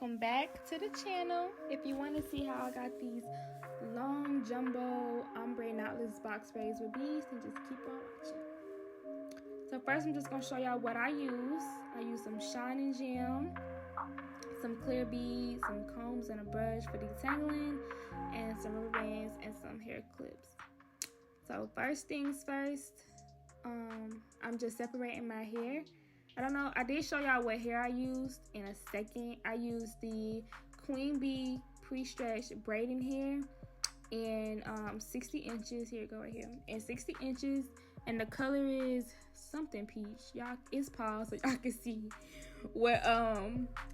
welcome back to the channel. If you want to see how I got these long jumbo ombre knotless box braids with beads, then just keep on watching. So first I'm just going to show y'all what I use. I use some shine and gem, some clear beads, some combs and a brush for detangling, and some rubber bands and some hair clips. So first things first, I'm just separating my hair. I don't know, I did show y'all what hair I used in a second. I used the Queen Bee pre-stretched braiding hair in 60 inches. Here you go, right here. In 60 inches, and the color is something peach. Y'all, it's paused so y'all can see what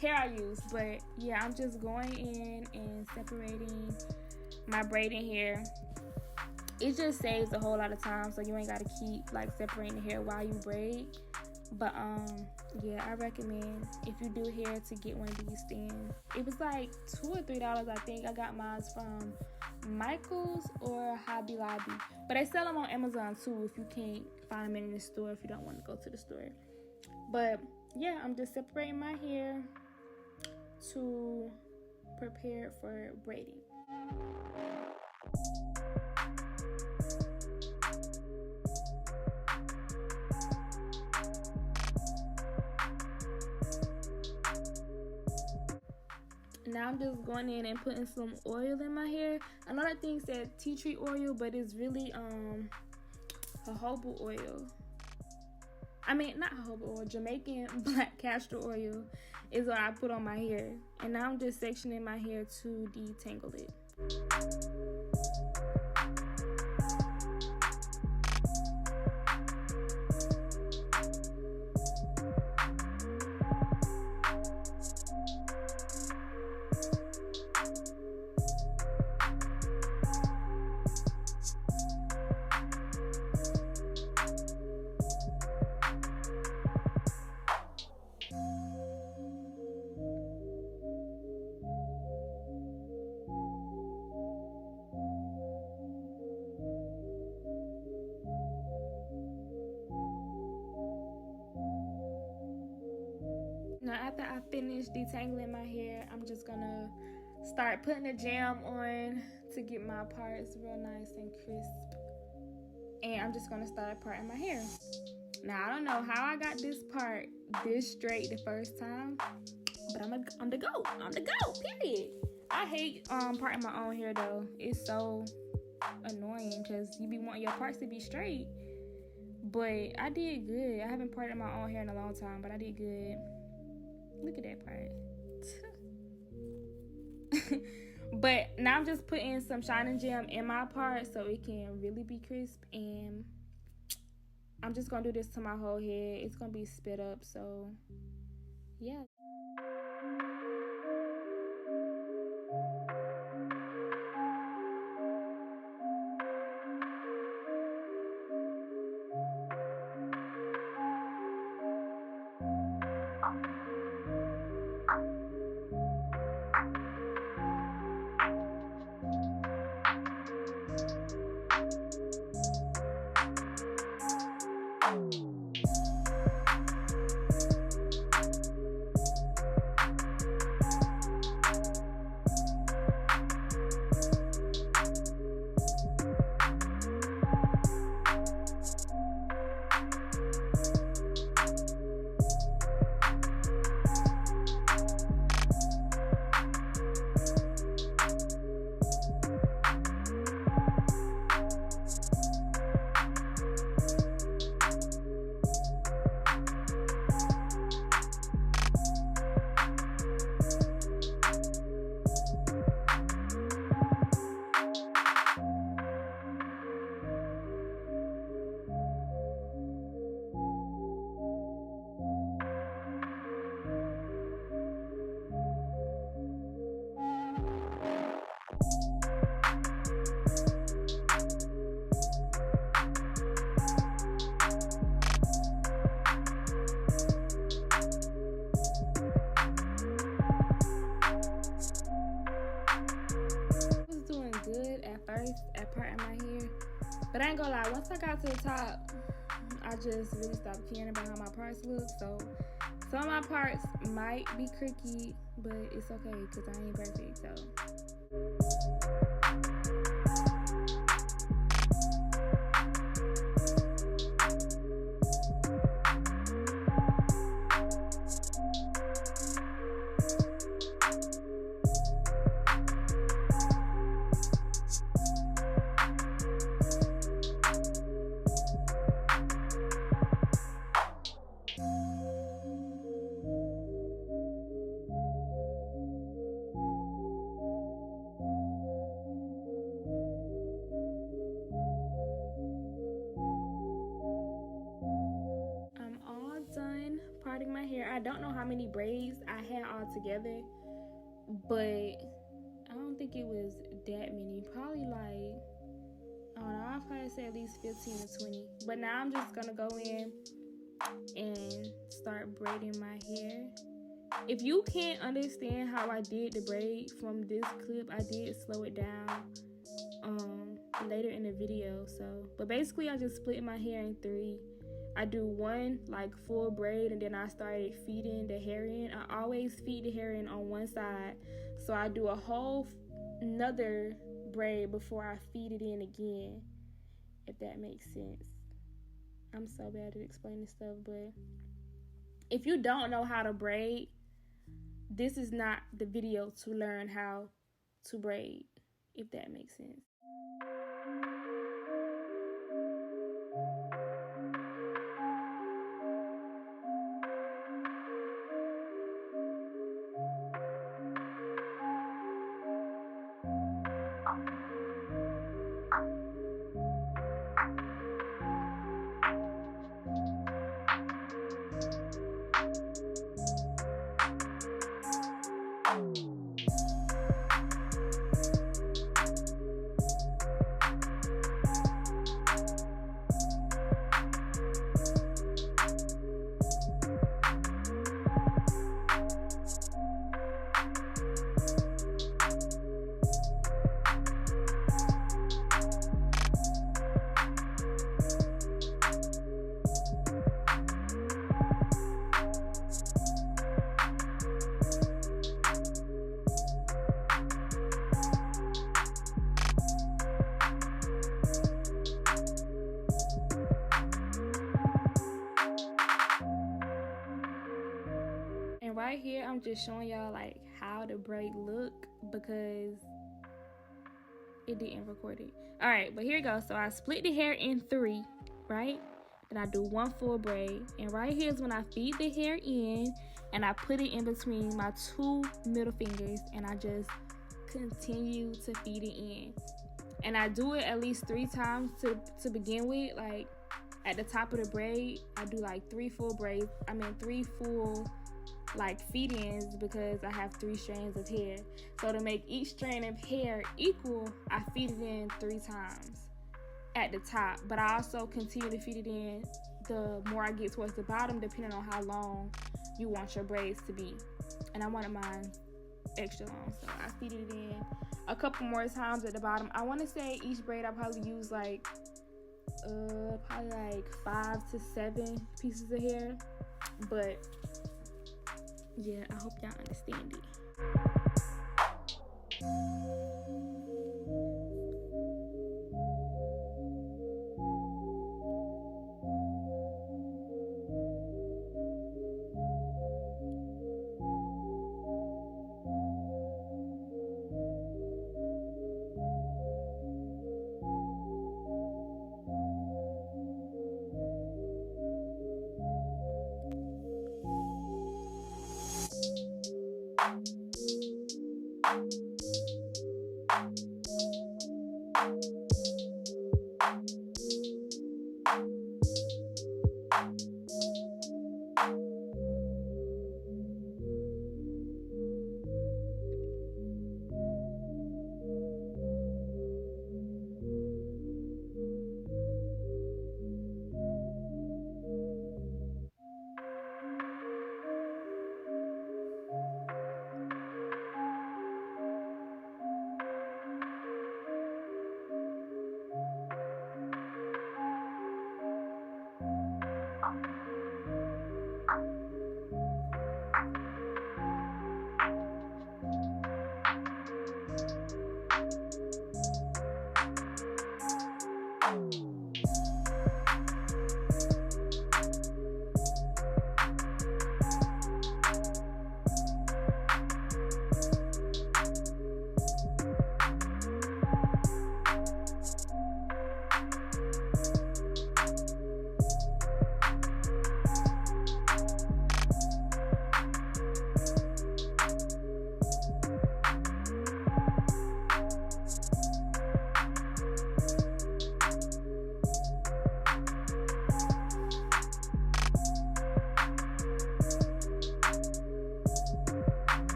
hair I used. But yeah, I'm just going in and separating my braiding hair. It just saves a whole lot of time, so you ain't gotta keep like separating the hair while you braid. But yeah, I recommend if you do hair to get one of these stands. It was like $2 or $3, I think. I got mine from Michael's or Hobby Lobby, but they sell them on Amazon too if you can't find them in the store, if you don't want to go to the store. But yeah, I'm just separating my hair to prepare for braiding. Now I'm just going in and putting some oil in my hair. I know that thing said tea tree oil, but it's really jojoba oil. I mean, not jojoba oil, Jamaican black castor oil is what I put on my hair. And now I'm just sectioning my hair to detangle it. Now after I finish detangling my hair, I'm just gonna start putting the jam on to get my parts real nice and crisp. And I'm just gonna start parting my hair. Now I don't know how I got this part this straight the first time, but I'm the GOAT, period. I hate parting my own hair though. It's so annoying because you be wanting your parts to be straight. But I did good. I haven't parted my own hair in a long time, but I did good. Look at that part. But now I'm just putting some shine and gem in my part so it can really be crisp. And I'm just gonna do this to my whole head. It's gonna be spit up, so yeah. At parting my hair, but I ain't gonna lie, once I got to the top, I just really stopped caring about how my parts look. So Some of my parts might be crooked, but it's okay because I ain't perfect, so. Parting my hair. I don't know how many braids I had all together, but I don't think it was that many. Probably like, I don't know, I'll probably say at least 15 to 20. But now I'm just gonna go in and start braiding my hair. If you can't understand how I did the braid from this clip, I did slow it down later in the video. So, but basically I just split my hair in 3. I do one like full braid, and then I started feeding the hair in. I always feed the hair in on one side, so I do a whole another braid before I feed it in again, if that makes sense. I'm so bad at explaining stuff, but if you don't know how to braid, this is not the video to learn how to braid, if that makes sense. Right here I'm just showing y'all like how the braid look because it didn't record it. All right, but here we go. So I split the hair in 3, right? Then I do one full braid, and right here is when I feed the hair in and I put it in between my 2 middle fingers, and I just continue to feed it in. And I do it at least 3 times to begin with. Like at the top of the braid, I do like 3 full like feed-ins because I have 3 strands of hair. So to make each strand of hair equal, I feed it in 3 times at the top. But I also continue to feed it in the more I get towards the bottom, depending on how long you want your braids to be. And I wanted mine extra long, so I feed it in a couple more times at the bottom. I want to say each braid I probably use like probably like 5 to 7 pieces of hair, but yeah, I hope y'all understand it.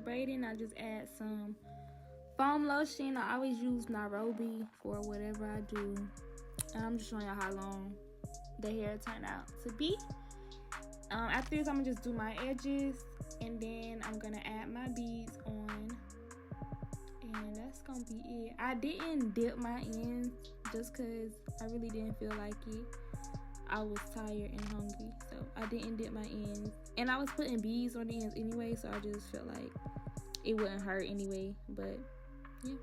braiding, I just add some foam lotion. I always use Nairobi for whatever I do. And I'm just showing y'all how long the hair turned out to be. After this, I'm gonna just do my edges, and then I'm gonna add my beads on, and that's gonna be it. I didn't dip my ends just because I really didn't feel like it. I was tired and hungry, so I didn't dip my ends, and I was putting beads on the ends anyway, so I just felt like it wouldn't hurt anyway. But yeah.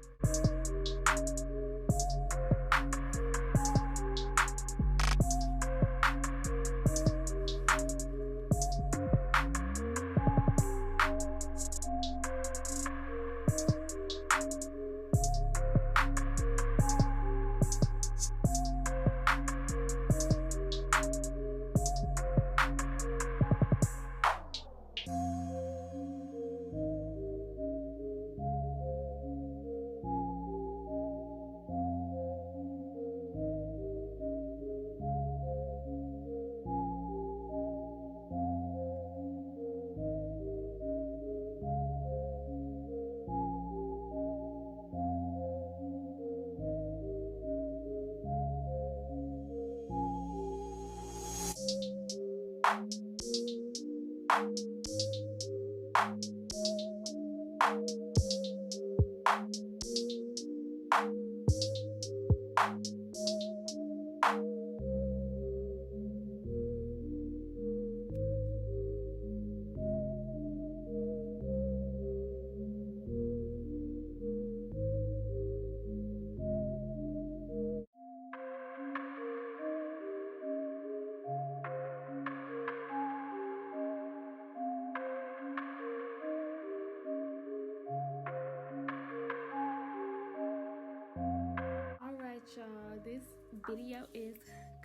Y'all, this video is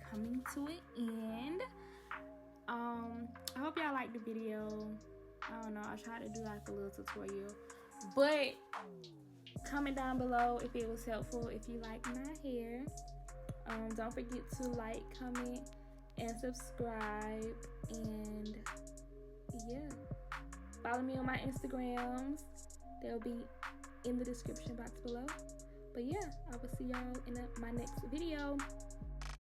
coming to an end. I hope y'all liked the video. I don't know, I tried to do like a little tutorial, but comment down below if it was helpful, if you like my hair. Don't forget to like, comment, and subscribe, and yeah, follow me on my Instagrams. They'll be in the description box below. But yeah, I will see y'all in my next video.